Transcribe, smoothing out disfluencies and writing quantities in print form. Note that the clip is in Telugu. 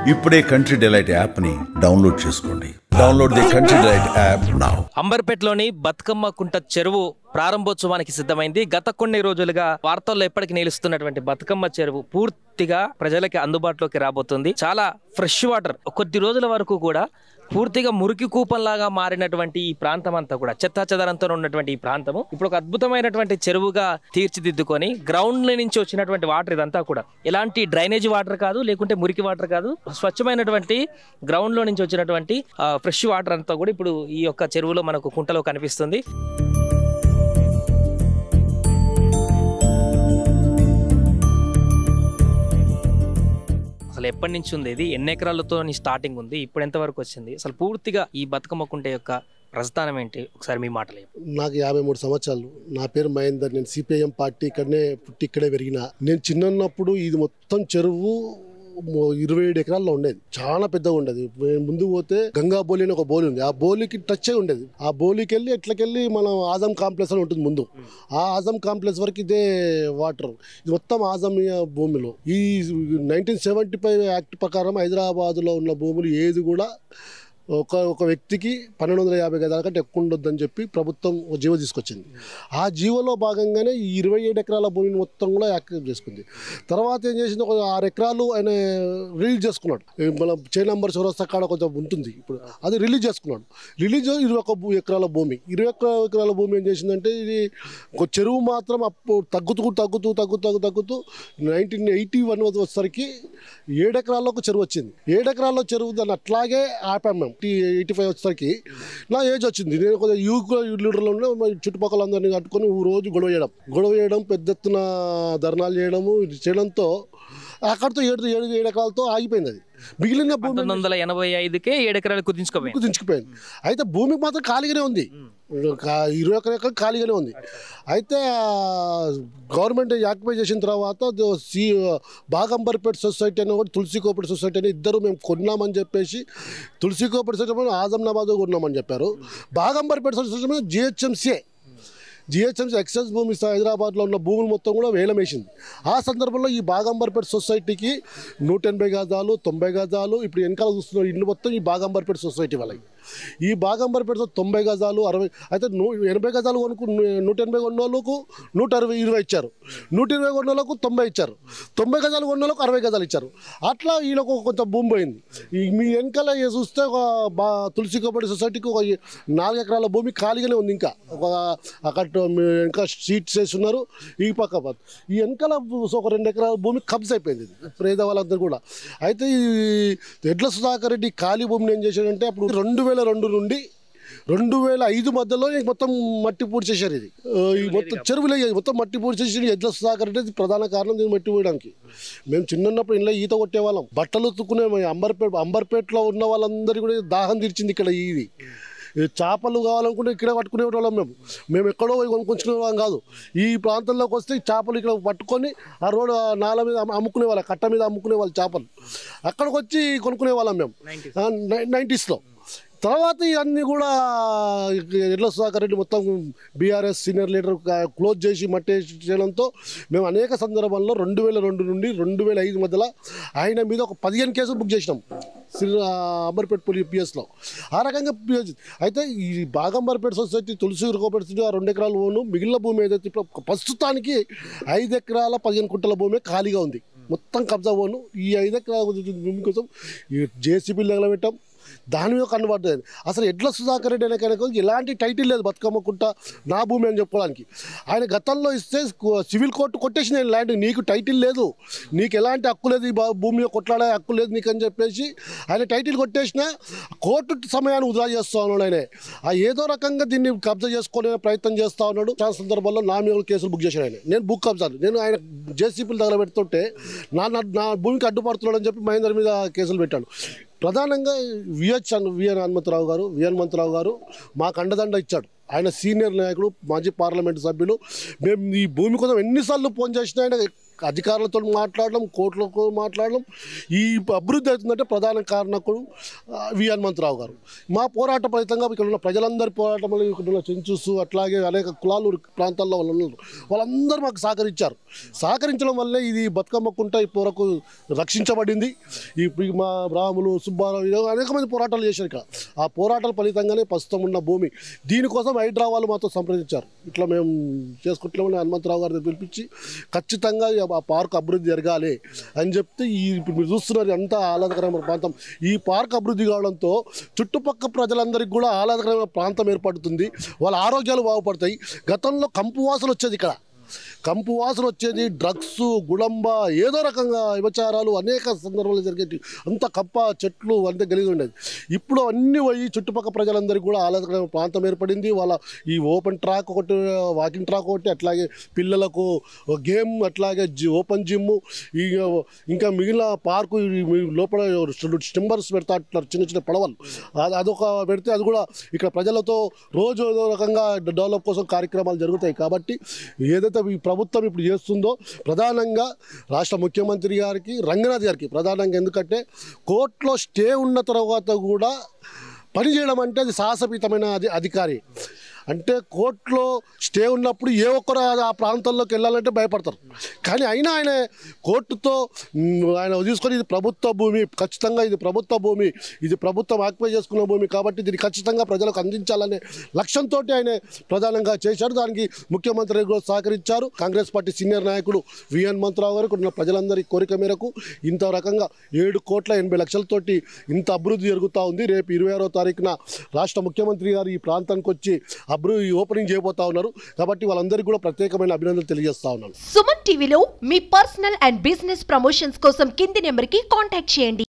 ఇప్పుడే కంట్రీ డిలైట్ యాప్ ని డౌన్లోడ్ చేసుకోండి. Download the country delight app now. అంబర్పేటలోని బతుకమ్మ కుంట చెరువు ప్రారంభోత్సవానికి సిద్ధమైంది. గత కొన్ని రోజులుగా వార్తల్లో ఎప్పటికీ నిలుస్తున్నటువంటి బతుకమ్మ చెరువు పూర్తిగా ప్రజలకి అందుబాటులోకి రాబోతుంది. చాలా ఫ్రెష్ వాటర్, కొద్ది రోజుల వరకు కూడా పూర్తిగా మురికి కూపంలాగా మారినటువంటి ఈ ప్రాంతం అంతా కూడా చెత్తా చెదరంతో ఉన్నటువంటి ఈ ప్రాంతము ఇప్పుడు ఒక అద్భుతమైనటువంటి చెరువుగా తీర్చిదిద్దుకొని గ్రౌండ్ నుంచి వచ్చినటువంటి వాటర్ ఇదంతా కూడా ఎలాంటి డ్రైనేజ్ వాటర్ కాదు, లేకుంటే మురికి వాటర్ కాదు, స్వచ్ఛమైనటువంటి గ్రౌండ్ లో నుంచి వచ్చినటువంటి ఫ్రెష్ వాటర్ అంతా కూడా ఇప్పుడు ఈ యొక్క చెరువులో మనకు కుంటలో కనిపిస్తుంది. అసలు ఎప్పటి నుంచి ఉంది ఇది, ఎన్ని ఎకరాలతో స్టార్టింగ్ ఉంది, ఇప్పుడు ఎంత వరకు వచ్చింది, అసలు పూర్తిగా ఈ బతుకమ్మ కుంట యొక్క ప్రస్థానం ఏంటి, ఒకసారి మీ మాటలు. నాకు 53 సంవత్సరాలు. నా పేరు మహేందర్. నేను సిపిఐఎం పార్టీ ఇక్కడనే పుట్టి ఇక్కడే పెరిగిన. నేను చిన్నప్పుడు ఇది మొత్తం చెరువు 27 ఎకరాల్లో ఉండేది. చాలా పెద్దగా ఉండేది. ముందు పోతే గంగా బోలి అని ఒక బోలి ఉంది. ఆ బోలికి టచ్ అయి ఉండేది. ఆ బోలికి వెళ్ళి ఎట్లకెళ్ళి మనం ఆజం కాంప్లెక్స్ అని ఉంటుంది ముందు. ఆ ఆజం కాంప్లెక్స్ వరకు ఇదే వాటర్. ఇది మొత్తం ఆజమియా భూమిలో. ఈ 1975 యాక్ట్ ప్రకారం హైదరాబాద్లో ఉన్న భూములు ఏది కూడా ఒక వ్యక్తికి 1250 గజాల కంటే ఎక్కువ ఉండొద్దని చెప్పి ప్రభుత్వం ఒక జీవో తీసుకొచ్చింది. ఆ జీవోలో భాగంగానే ఈ 27 ఎకరాల భూమిని మొత్తం కూడా యాక్టివేట్ చేసుకుంది. తర్వాత ఏం చేసింది, ఒక 6 ఎకరాలు ఆయన రిలీజ్ చేసుకున్నాడు. మన చే నంబర్ చౌరస్తా కాడ కొంచెం ఉంటుంది, ఇప్పుడు అది రిలీజ్ చేసుకున్నాడు. రిలీజ్ 21 ఎకరాల భూమి. 21 ఎకరాల భూమి ఏం చేసిందంటే ఇది ఒక చెరువు మాత్రం అప్పుడు తగ్గుతూ 1981 వచ్చేసరికి 7 ఎకరాల్లో ఒక చెరువు వచ్చింది. 7 ఎకరాల్లో చెరువు దాన్ని అట్లాగే ఆపాం మేము. 85 వచ్చేసరికి నా ఏజ్ వచ్చింది. నేను కొంచెం యూత్ లీడర్లో ఉన్న చుట్టుపక్కల అందరినీ కట్టుకొని రోజు గొడవ చేయడం, పెద్ద ఎత్తున ధర్నాలు చేయడంతో అక్కడితో 7 ఎకరాలతో ఆగిపోయింది. అది మిగిలిన భూమి 1985కే 7 ఎకరాలు కుదించుకుపోయింది. అయితే భూమి మాత్రం ఖాళీగానే ఉంది. 20 ఎకరాలు ఖాళీగానే ఉంది. అయితే గవర్నమెంట్ యాక్టివేట్ చేసిన తర్వాత బాగంబర్పేట సొసైటీ అని ఒకటి, తులసి కోఆపరేటివ్ సొసైటీ అని ఇద్దరు మేము కొన్నామని చెప్పేసి, తులసి కోఆపరేటివ్ సొసైటీ ఆజంనాబాద్ కొన్నామని చెప్పారు. బాగంబర్పేట సొసైటీ జిహెచ్ఎంసీ ఎక్సెస్ భూమి హైదరాబాద్లో ఉన్న భూములు మొత్తం కూడా వేలం వేసింది. ఆ సందర్భంలో ఈ బాగంబర్పేట సొసైటీకి 180 గజాలు, 90 గజాలు, ఇప్పుడు వెనకాల చూస్తున్న ఇల్లు మొత్తం ఈ బాగంబర్పేట సొసైటీ వాళ్ళకి. ఈ బాగంబర్పేట 90 గజాలు, 60 అయితే 80 గజాలు కొనుక్కు 180 కొన్న వాళ్ళకు 120 ఇచ్చారు. 120 కొన్న వాళ్ళకు 90 ఇచ్చారు. 90 గజాలు కొన్న వాళ్ళకు 60 గజాలు ఇచ్చారు. అట్లా వీళ్ళకు కొంత భూమి పోయింది. మీ వెనకాల చూస్తే ఒక తులసి కోఆపరేటివ్ సొసైటీకి ఒక 4 ఎకరాల భూమి ఖాళీగానే ఉంది. ఇంకా అక్కడ ఇంకా షీట్స్ వేసి ఉన్నారు. ఈ పక్క ఈ వెనకాల ఒక 2 ఎకరాల భూమి కబ్జా అయిపోయింది పేద వాళ్ళందరూ కూడా. అయితే ఈ ఎడ్ల సుధాకర్ రెడ్డి ఖాళీ భూమిని ఏం చేశాడంటే అప్పుడు 2002 నుండి 2005 మధ్యలో మొత్తం మట్టి పూడి చేశారు. ఇది ఈ మొత్తం చెరువులే మొత్తం మట్టి పూడి చేసి ఎడ్ల సుధాకర్ రెడ్డి ప్రధాన కారణం దీన్ని మట్టి పోయడానికి. మేము చిన్నప్పుడు ఇంట్లో ఈత కొట్టేవాళ్ళం, బట్టలు ఉతుక్కునే. అంబర్పేటలో ఉన్న వాళ్ళందరికీ కూడా దాహం తీర్చింది ఇక్కడ. ఇది చేపలు కావాలనుకుంటే ఇక్కడే పట్టుకునే వాళ్ళం. మేము ఎక్కడో కొనుక్కొచ్చుకునే వాళ్ళం కాదు. ఈ ప్రాంతంలోకి వస్తే చేపలు ఇక్కడ పట్టుకొని ఆ రోడ్డు నాల మీద అమ్ముకునే వాళ్ళం, కట్ట మీద అమ్ముకునే వాళ్ళు చేపలు. అక్కడికి వచ్చి కొనుక్కునే వాళ్ళం మేము 90స్లో. తర్వాత ఇవన్నీ కూడా ఎడ్ల సుధాకర్ రెడ్డి మొత్తం బీఆర్ఎస్ సీనియర్ లీడర్ క్లోజ్ చేసి మట్టి చేయడంతో మేము అనేక సందర్భాల్లో 2002 నుండి 2005 మధ్యలో ఆయన మీద ఒక 15 కేసులు బుక్ చేసినాం అంబర్పేట పిఎస్లో. ఆ రకంగా అయితే ఈ బాగంబర్పేట సొసైటీ, తులసి కోఆపరేటివ్ 2 ఎకరాల భూమి, మిగిలిన భూమి ఏదైతే ప్రస్తుతానికి 5 ఎకరాల 15 కుంటల భూమి ఖాళీగా ఉంది. మొత్తం కబ్జా పోను. ఈ 5 ఎకరాల భూమి కోసం జేసీబీలు ఎగలబెట్టాం. దాని మీద కనబడుతుంది. అసలు ఎడ్ల సుధాకర్ రెడ్డి అనే ఎలాంటి టైటిల్ లేదు బతుకమ్మకుంట నా భూమి అని చెప్పుకోవడానికి. ఆయన గతంలో ఇస్తే సివిల్ కోర్టు కొట్టేసిన ల్యాండ్, నీకు టైటిల్ లేదు, నీకు ఎలాంటి హక్కు లేదు, ఈ భూమి కొట్లాడే హక్కు లేదు నీకు అని చెప్పేసి ఆయన టైటిల్ కొట్టేసిన కోర్టు సమయాన్ని వృధా చేస్తూ ఉన్నాడు. ఆయన ఏదో రకంగా దీన్ని కబ్జా చేసుకునే ప్రయత్నం చేస్తూ ఉన్నాడు. చాలా సందర్భాల్లో నా మీద కేసులు బుక్ చేశాడు ఆయన. నేను బుక్ కబ్జాను, నేను ఆయన జేసీపీలు తగలబెడుతుంటే నా భూమికి అడ్డుపడుతున్నాడు అని చెప్పి మహేందర్ మీద కేసులు పెట్టాడు. ప్రధానంగా విఎన్ హనుమంతరావు గారు మాకు అండదండ ఇచ్చాడు. ఆయన సీనియర్ నాయకుడు, మాజీ పార్లమెంటు సభ్యులు. మేము ఈ భూమి కోసం ఎన్నిసార్లు ఫోన్ చేసినా ఆయన అధికారులతో మాట్లాడడం, కోర్టులతో మాట్లాడడం. ఈ అభివృద్ధి అవుతుందంటే ప్రధాన కారణకుడు వి హనుమంతరావు గారు. మా పోరాట ఫలితంగా ఇక్కడ ఉన్న ప్రజలందరి పోరాటంలో ఇక్కడ ఉన్న చెంచూస్ అట్లాగే అనేక కులాలు ప్రాంతాల్లో వాళ్ళు ఉన్నారు. వాళ్ళందరూ మాకు సహకరించడం వల్లే ఇది బతుకమ్మ కుంట ఇప్పటివరకు రక్షించబడింది. ఈ మా రాములు, సుబ్బారావు అనేక మంది పోరాటాలు చేశారు ఇక్కడ. ఆ పోరాటాల ఫలితంగానే ప్రస్తుతం ఉన్న భూమి. దీనికోసం హైడ్రా వాళ్ళు మాతో సంప్రదించారు. ఇట్లా మేము చేసుకుంటామని హనుమంతరావు గారిని పిలిపించి ఖచ్చితంగా ఆ పార్క్ అభివృద్ధి జరగాలి అని చెప్తే ఇప్పుడు మీరు చూస్తున్నారు అంతా ఆహ్లాదకరమైన ప్రాంతం. ఈ పార్క్ అభివృద్ధి కావడంతో చుట్టుపక్కల ప్రజలందరికీ కూడా ఆహ్లాదకరమైన ప్రాంతం ఏర్పడుతుంది. వాళ్ళ ఆరోగ్యాలు బాగుపడతాయి. గతంలో కంపు వాసన వచ్చేది ఇక్కడ. కంపు వాసన వచ్చేది, డ్రగ్స్, గుళంబ, ఏదో రకంగా విభచారాలు అనేక సందర్భాలు జరిగేవి. అంత కప్ప చెట్లు అంతే గలీజ్ ఉండేది. ఇప్పుడు అన్నీ పోయి చుట్టుపక్కల ప్రజలందరికీ కూడా ఆహ్లాదకరమైన ప్రాంతం ఏర్పడింది. వాళ్ళ ఈ ఓపెన్ ట్రాక్ ఒకటి, వాకింగ్ ట్రాక్ ఒకటి, అట్లాగే పిల్లలకు గేమ్, అట్లాగే ఓపెన్ జిమ్, ఇంకా మిగిలిన పార్కు లోపల స్టింబర్స్ పెడతా అంటున్నారు, చిన్న చిన్న పడవలు. అదొక పెడితే అది కూడా ఇక్కడ ప్రజలతో రోజు ఏదో రకంగా డెవలప్ కోసం కార్యక్రమాలు జరుగుతాయి. కాబట్టి ఏదైతే ఈ ప్రభుత్వం ఇప్పుడు చేస్తుందో ప్రధానంగా రాష్ట్ర ముఖ్యమంత్రి గారికి, రంగనాథ్ గారికి ప్రధానంగా, ఎందుకంటే కోర్టులో స్టే ఉన్న తర్వాత కూడా పనిచేయడం అంటే అది సాహసపీతమైన అధికారి. అంటే కోర్టులో స్టే ఉన్నప్పుడు ఏ ఒక్కరు ఆ ప్రాంతంలోకి వెళ్ళాలంటే భయపడతారు. కానీ అయినా ఆయన కోర్టుతో ఆయన తీసుకొని ఇది ప్రభుత్వ భూమి, ఖచ్చితంగా ఇది ప్రభుత్వ భూమి, ఇది ప్రభుత్వం ఆక్యుపై చేసుకున్న భూమి కాబట్టి దీన్ని ఖచ్చితంగా ప్రజలకు అందించాలనే లక్ష్యంతో ఆయన ప్రధానంగా చేశారు. దానికి ముఖ్యమంత్రి కూడా సహకరించారు. కాంగ్రెస్ పార్టీ సీనియర్ నాయకుడు వి హనుమంతరావు గారు ఇక్కడ ప్రజలందరి కోరిక మేరకు ఇంత రకంగా 7,80,00,000తోటి ఇంత అభివృద్ధి జరుగుతూ ఉంది. రేపు 26వ తారీఖున రాష్ట్ర ముఖ్యమంత్రి గారు ఈ ప్రాంతానికి వచ్చి ఓపెనింగ్ చేయబోతా ఉన్నారు. కాబట్టి వాళ్ళందరికీ కూడా ప్రత్యేకమైన అభినందనలు తెలియజేస్తా ఉన్నాను. సుమన్ టీవీలో మీ పర్సనల్ అండ్ బిజినెస్ ప్రమోషన్స్ కోసం కింది నెంబర్కి కాంటాక్ట్ చేయండి.